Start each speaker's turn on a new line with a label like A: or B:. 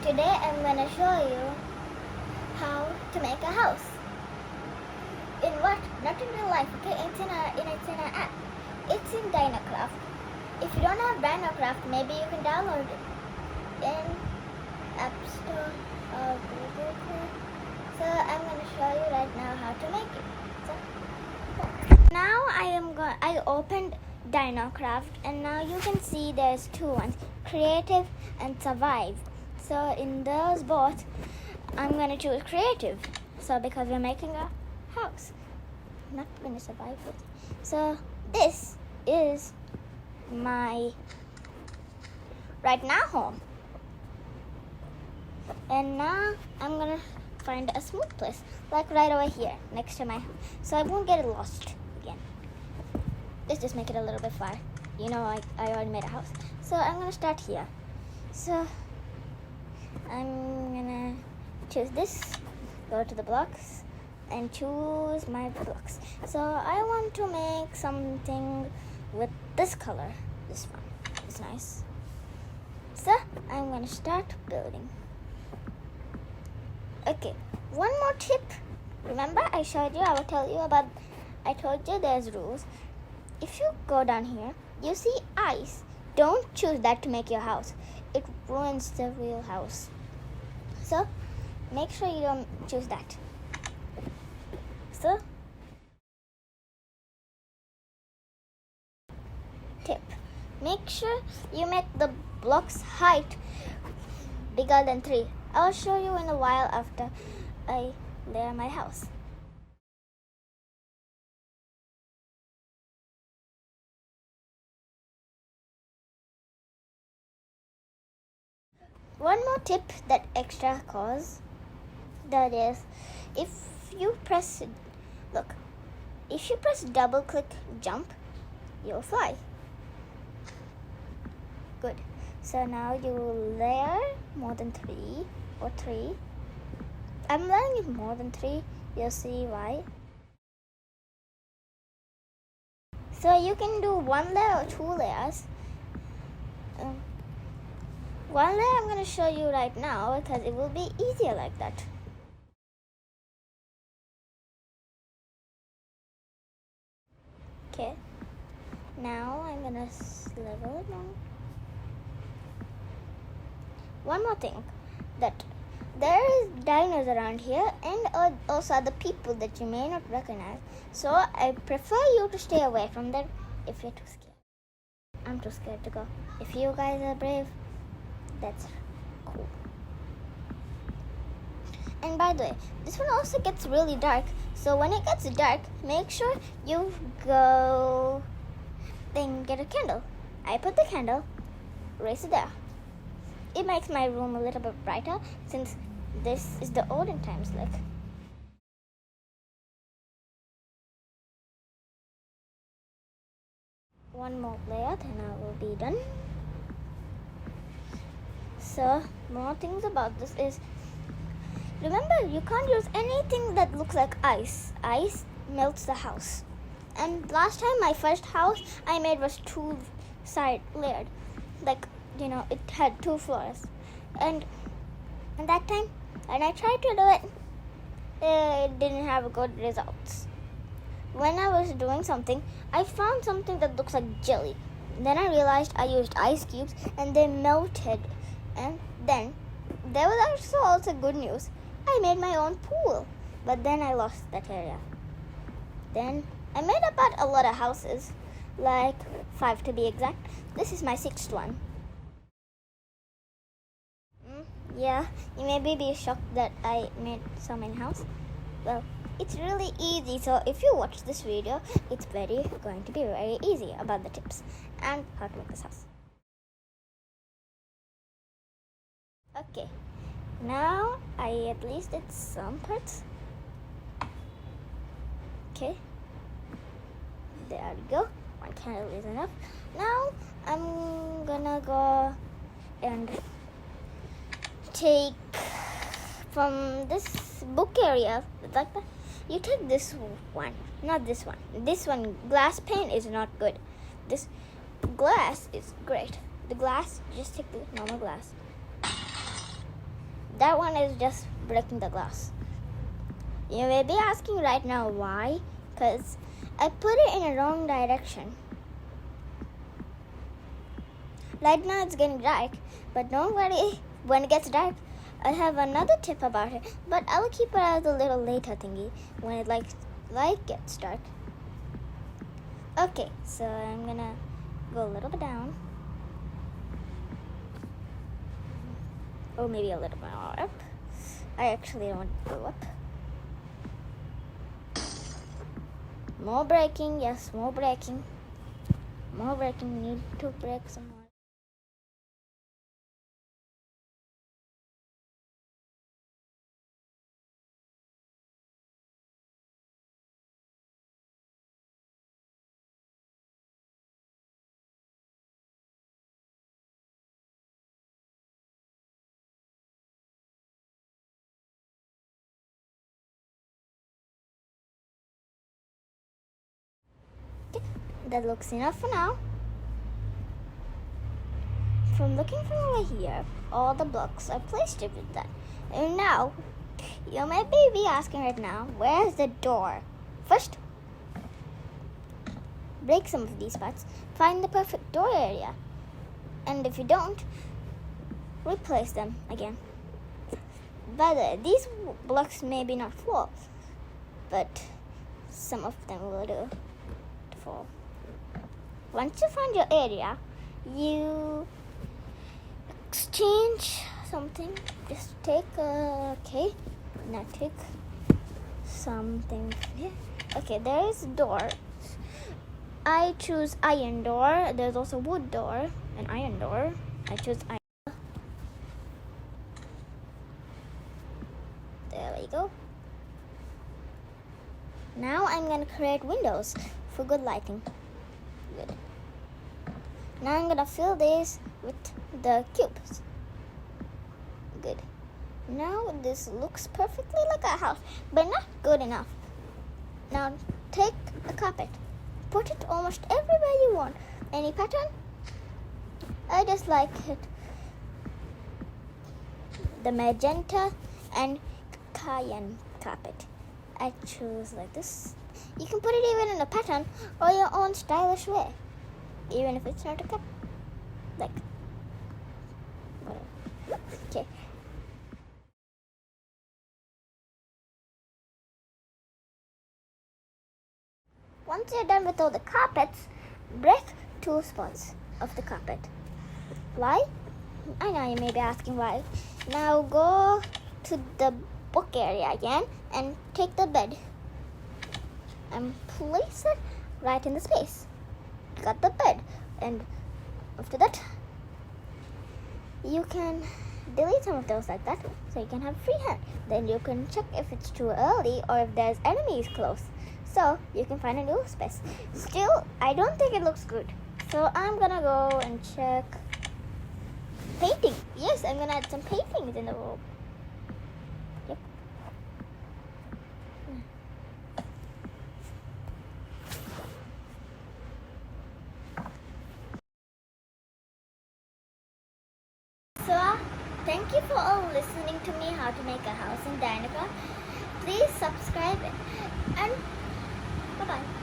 A: Today I'm gonna show you how to make a house. In what? Not in real life, okay? It's in an app. It's in Dinocraft. If you don't have Dinocraft, maybe you can download it in App Store or Google Play. So I'm gonna show you right now how to make it. So now I opened Dinocraft, and now you can see there's two ones: creative and survive. So in those both, I'm gonna choose creative. So because we're making a house, I'm not gonna survive it. So this is my right now home, and now I'm gonna find a smooth place, like right over here next to my house, so I won't get lost again. Let's just make it a little bit far. You know, I already made a house, so I'm gonna start here. So I'm gonna choose this, go to the blocks, and choose my blocks. So I want to make something with this color. This one is nice. So I'm gonna start building. Okay, one more tip. Remember I showed you, I told you there's rules. If you go down here, you see ice. Don't choose that to make your house. It ruins the real house. So make sure you don't choose that. So tip, make sure you make the block's height bigger than 3. I'll show you in a while after I layer my house. One more tip that extra cause, that is, if you press double click jump, you'll fly. Good. So now you layer more than 3 or 3. I'm layering it more than 3. You'll see why. So you can do 1 layer or 2 layers. One layer I'm going to show you right now because it will be easier like that. Okay, now I'm going to level it down. One more thing, that there is dinos around here and also other people that you may not recognize. So I prefer you to stay away from them if you're too scared. I'm too scared to go. If you guys are brave, that's cool. And by the way, this one also gets really dark. So when it gets dark, make sure you go and get a candle. I put the candle, raise it there. It makes my room a little bit brighter since this is the olden times like. One more layer, then I will be done. So, more things about this is, remember, you can't use anything that looks like ice. Ice melts the house. And last time, my first house I made was 2 side layered. Like, you know, it had 2 floors. And that time, when I tried to do it, it didn't have good results. When I was doing something, I found something that looks like jelly. Then I realized I used ice cubes and they melted. And then there was also good news. I made my own pool, but then I lost that area. Then I made about a lot of houses, like 5 to be exact. This is my 6th one. Yeah, you may be shocked that I made so many houses. Well, it's really easy, so if you watch this video, it's going to be very easy about the tips and how to make this house. Okay, now I at least did some parts. Okay, there we go. 1 candle is enough. Now I'm gonna go and take from this book area, like that. You take this one, not this one. This one, glass pane, is not good. This glass is great. The glass, just take the normal glass. that one is just breaking the glass. You may be asking right now why, because I put it in a wrong direction. Right now it's getting dark, but don't worry, when it gets dark, I have another tip about it, but I'll keep it as a little later thingy when it light gets dark. Okay, so I'm gonna go a little bit down. Or maybe a little bit more up. I actually don't want to go up. More braking, yes, more braking. More braking, need to brake some more. Okay, that looks enough for now. From looking from over here, all the blocks are placed with that. And now, you might be asking right now, where's the door? First, break some of these parts, find the perfect door area. And if you don't, replace them again. By the way, these blocks may be not full, but some of them will do to fall. Once you find your area, you exchange something. Just take okay. Now take something here. Okay, there is a door. I choose iron door. There's also wood door and iron door. I choose iron. There we go. Now I'm gonna create windows for good lighting. Good. Now I'm gonna fill this with the cubes. Good. Now this looks perfectly like a house, but not good enough. Now take a carpet. Put it almost everywhere you want. Any pattern? I just like it. The magenta and cayenne carpet. I choose like this. You can put it even in a pattern or your own stylish way. Even if it's not a cup. Like, whatever. Okay. Once you're done with all the carpets, break 2 spots of the carpet. Why? I know you may be asking why. Now go to the book area again and take the bed and place it right in the space. Got the bed, and after that you can delete some of those like that, so you can have free hand. Then you can check if it's too early or if there's enemies close, so you can find a new space. Still, I don't think it looks good, so I'm gonna go and check painting. Yes, I'm gonna add some paintings in the room. Yep. So, thank you for all listening to me how to make a house in Dinocraft. Please subscribe and bye-bye.